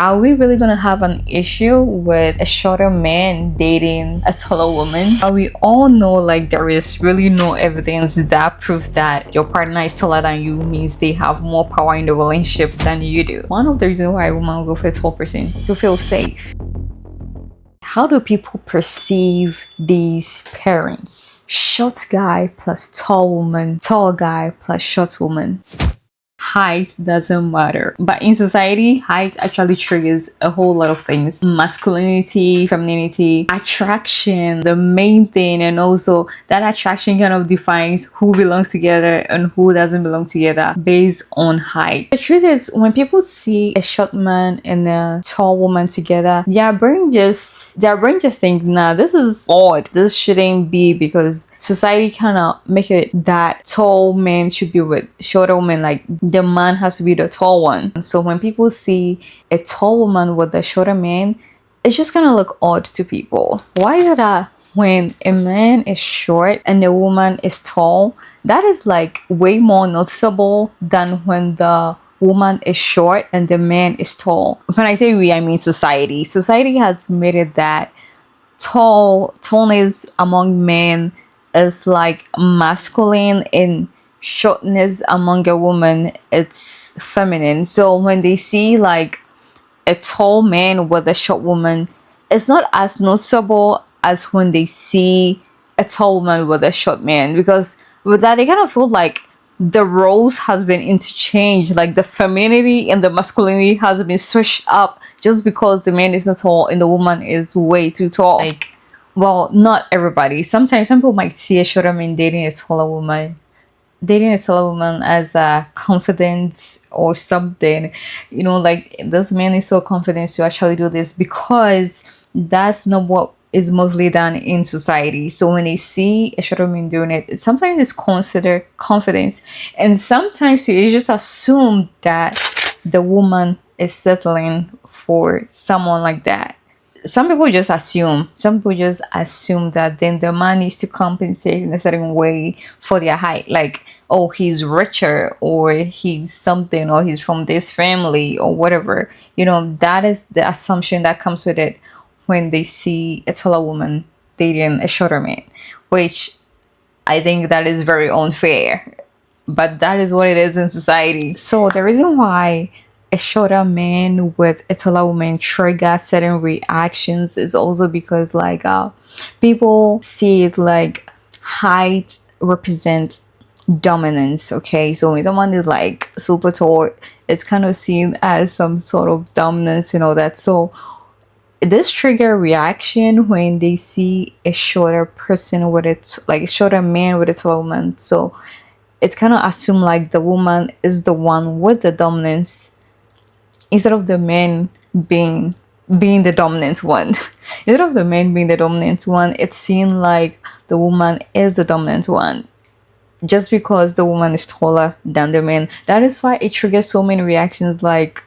Are we really gonna have an issue with a shorter man dating a taller woman? We all know like there is really no evidence that proves that your partner is taller than you means they have more power in the relationship than you do. One of the reasons why a woman will go for a tall person is to feel safe. How do people perceive these parents? Short guy plus tall woman, tall guy plus short woman. Height doesn't matter, but in society height actually triggers a whole lot of things: masculinity, femininity, attraction, the main thing. And also that attraction kind of defines who belongs together and who doesn't belong together based on height. The truth is, when people see a short man and a tall woman together, their brain just think, nah, this is odd, this shouldn't be, because society kind of make it that tall men should be with shorter women, like the man has to be the tall one. So when people see a tall woman with a shorter man, it just kind of look odd to people. Why is it that when a man is short and a woman is tall, that is like way more noticeable than when the woman is short and the man is tall? When I say we, I mean society. Society has made it that tallness among men is like masculine, and shortness among a woman, it's feminine. So when they see like a tall man with a short woman, it's not as noticeable as when they see a tall woman with a short man, because with that they kind of feel like the roles has been interchanged, like the femininity and the masculinity has been switched up just because the man is not tall and the woman is way too tall. Like, well, not everybody. Sometimes some people might see a shorter man dating a taller woman as a confidence or something, you know, like this man is so confident to actually do this, because that's not what is mostly done in society. So when they see a shorter man doing it, sometimes it's considered confidence, and sometimes you just assume that the woman is settling for someone like that. Some people just assume that then the man needs to compensate in a certain way for their height, like, oh, he's richer, or he's something, or he's from this family, or whatever. You know, that is the assumption that comes with it when they see a taller woman dating a shorter man, which I think that is very unfair, but that is what it is in society. So the reason why a shorter man with a taller woman trigger certain reactions is also because like people see it like height represents dominance. Okay, so when someone is like super tall, it's kind of seen as some sort of dominance and all that. So this trigger reaction when they see a shorter person with it, like a shorter man with a taller woman. So it's kind of assumed like the woman is the one with the dominance, instead of the man being the dominant one. Instead of the man being the dominant one, it seems like the woman is the dominant one, just because the woman is taller than the man. That is why it triggers so many reactions, like,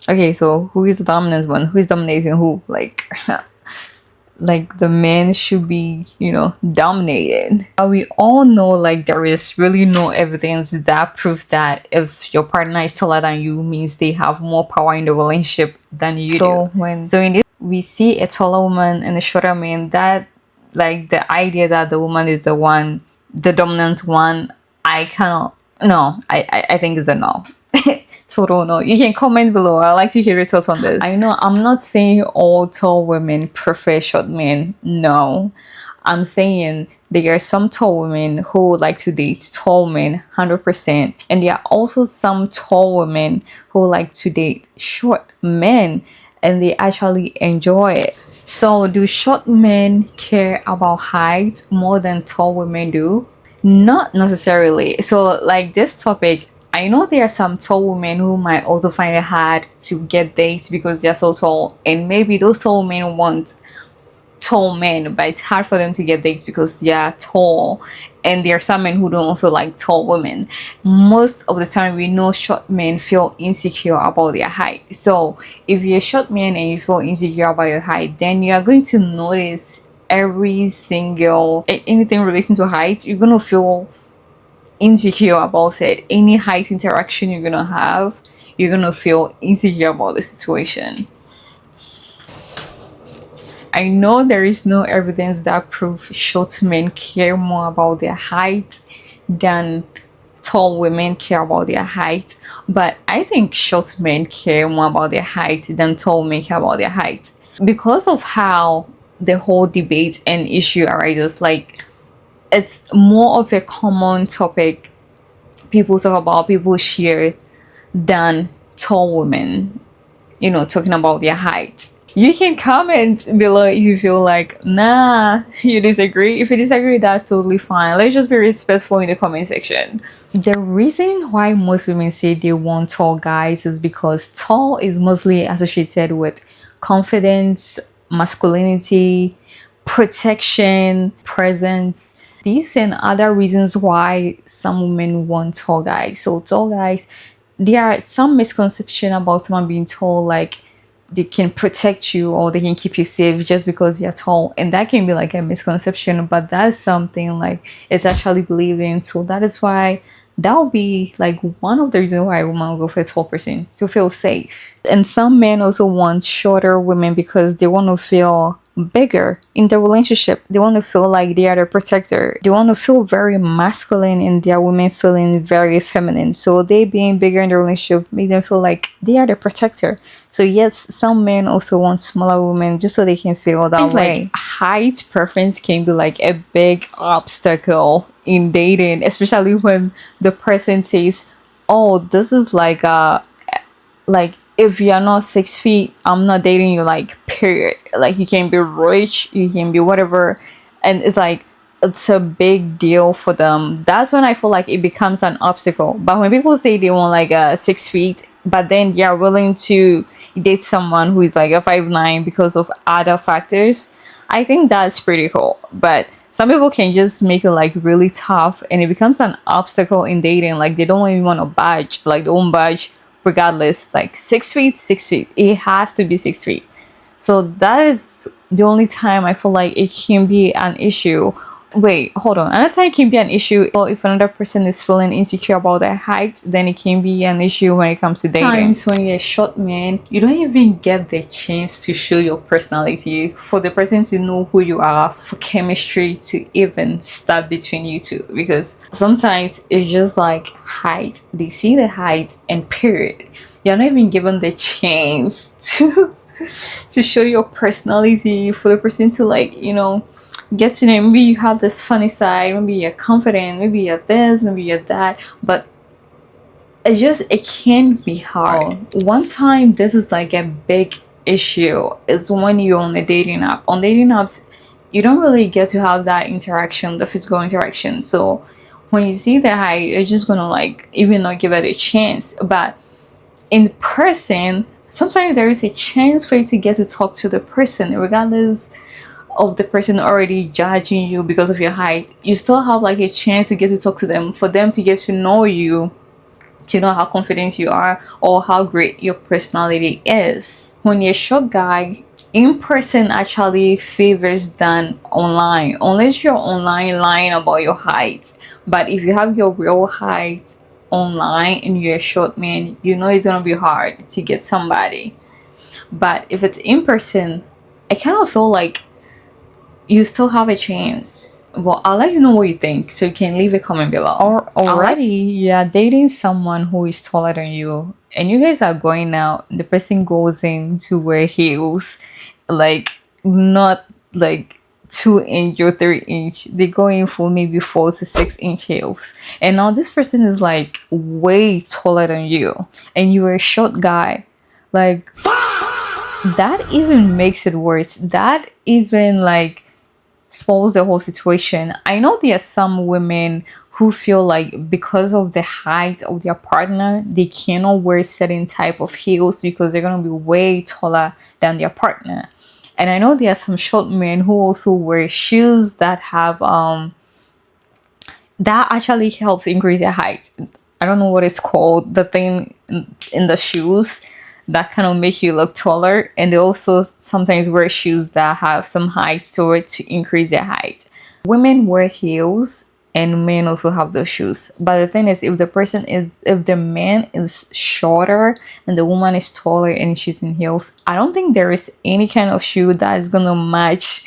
okay, so who is the dominant one? Who is dominating who? Like, like the man should be, you know, dominated. We all know like there is really no evidence that proves that if your partner is taller than you means they have more power in the relationship than you do. So in this, we see a taller woman and a shorter man, that like the idea that the woman is the dominant one, I think is a no. Total no. You can comment below. I'd like to hear your thoughts on this. I know I'm not saying all tall women prefer short men. No, I'm saying there are some tall women who would like to date tall men 100%, and there are also some tall women who like to date short men and they actually enjoy it. So do short men care about height more than tall women do? Not necessarily. So like this topic, I know there are some tall women who might also find it hard to get dates because they're so tall, and maybe those tall men want tall men, but it's hard for them to get dates because they are tall. And there are some men who don't also like tall women. Most of the time we know short men feel insecure about their height. So if you're a short man and you feel insecure about your height, then you are going to notice every single anything relating to height, you're going to feel insecure about it. Any height interaction you're gonna have, you're gonna feel insecure about the situation. I know there is no evidence that proves short men care more about their height than tall women care about their height, but I think short men care more about their height than tall men care about their height because of how the whole debate and issue arises. Like, it's more of a common topic people talk about, people share, than tall women, talking about their height. You can comment below if you feel like, nah, you disagree. If you disagree, that's totally fine. Let's just be respectful in the comment section. The reason why most women say they want tall guys is because tall is mostly associated with confidence, masculinity, protection, presence. These and other reasons why some women want tall guys. So tall guys, there are some misconception about someone being tall, like they can protect you or they can keep you safe just because you're tall, and that can be like a misconception, but that's something like it's actually believed in. So that is why that would be like one of the reasons why a woman will go for a tall person, to feel safe. And some men also want shorter women because they want to feel bigger in the relationship. They want to feel like they are the protector. They want to feel very masculine and their women feeling very feminine. So they being bigger in the relationship make them feel like they are the protector. So yes, some men also want smaller women just so they can feel that way. Like, height preference can be like a big obstacle in dating, especially when the person says, oh, this is like if you're not 6 feet, I'm not dating you, like, period. Like, you can be rich, you can be whatever, and it's like it's a big deal for them. That's when I feel like it becomes an obstacle. But when people say they want like a 6 feet, but then they are willing to date someone who is like a 5'9" because of other factors, I think that's pretty cool. But some people can just make it like really tough and it becomes an obstacle in dating. Like, they don't even want to budge, like they won't budge regardless. Like 6 feet, 6 feet, it has to be 6 feet. So that is the only time I feel like it can be an issue. Wait, hold on. Another time it can be an issue, well, if another person is feeling insecure about their height, then it can be an issue when it comes to dating. Times when you're a short man, you don't even get the chance to show your personality, for the person to know who you are, for chemistry to even start between you two. Because sometimes it's just like height. They see the height and period. You're not even given the chance to show your personality, for the person to, like, get to know. Maybe you have this funny side, maybe you're confident, maybe you're this, maybe you're that, but it can be hard. One time this is like a big issue is when you're on a dating app. On dating apps, you don't really get to have that interaction, the physical interaction. So when you see the height, you're just gonna like even not give it a chance. But in person, sometimes there is a chance for you to get to talk to the person, regardless of the person already judging you because of your height. You still have like a chance to get to talk to them, for them to get to know you, to know how confident you are or how great your personality is. When you're a short guy, in person actually favors than online, unless you're online lying about your height. But if you have your real height online and you're a short man, it's gonna be hard to get somebody. But if it's in person, I kind of feel like you still have a chance. Well, I'd like to know what you think, so you can leave a comment below. Or already you're dating someone who is taller than you, and you guys are going out, the person goes in to wear heels, like not like 2 inch or 3 inch, they go in for maybe 4 to 6 inch heels, and now this person is like way taller than you and you're a short guy. Like, that even makes it worse. That even like spoils the whole situation. I know there are some women who feel like because of the height of their partner, they cannot wear certain type of heels because they're gonna be way taller than their partner. And I know there are some short men who also wear shoes that have that actually helps increase their height. I don't know what it's called, the thing in the shoes that kind of make you look taller, and they also sometimes wear shoes that have some height to it to increase their height. Women wear heels and men also have those shoes. But the thing is, if the man is shorter and the woman is taller and she's in heels, I don't think there is any kind of shoe that is gonna match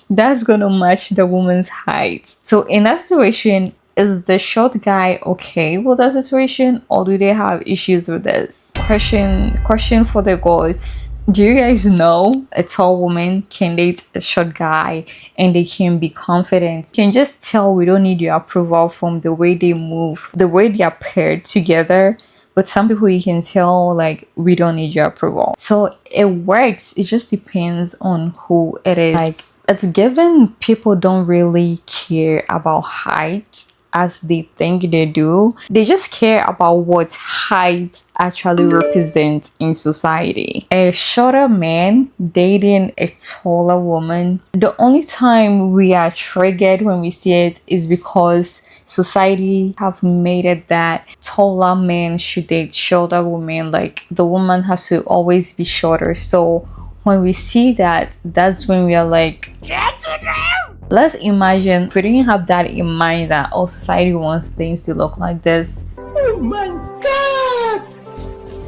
that's gonna match the woman's height. So in that situation, is the short guy okay with that situation, or do they have issues with this? Question for the girls. Do you guys know a tall woman can date a short guy and they can be confident? Can just tell we don't need your approval from the way they move, the way they are paired together. But some people you can tell like we don't need your approval. So it works. It just depends on who it is. Like it's given people don't really care about height as they think they do. They just care about what height actually represents in society. A shorter man dating a taller woman, the only time we are triggered when we see it is because society have made it that taller men should date shorter women. Like the woman has to always be shorter. So when we see that, that's when we are like, let's imagine we didn't have that in mind that all society wants things to look like this. Oh my god!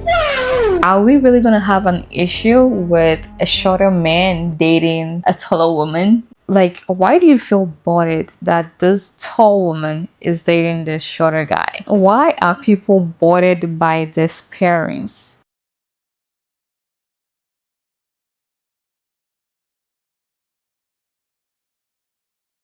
Wow! Are we really gonna have an issue with a shorter man dating a taller woman? Like, why do you feel bothered that this tall woman is dating this shorter guy? Why are people bothered by these pairings?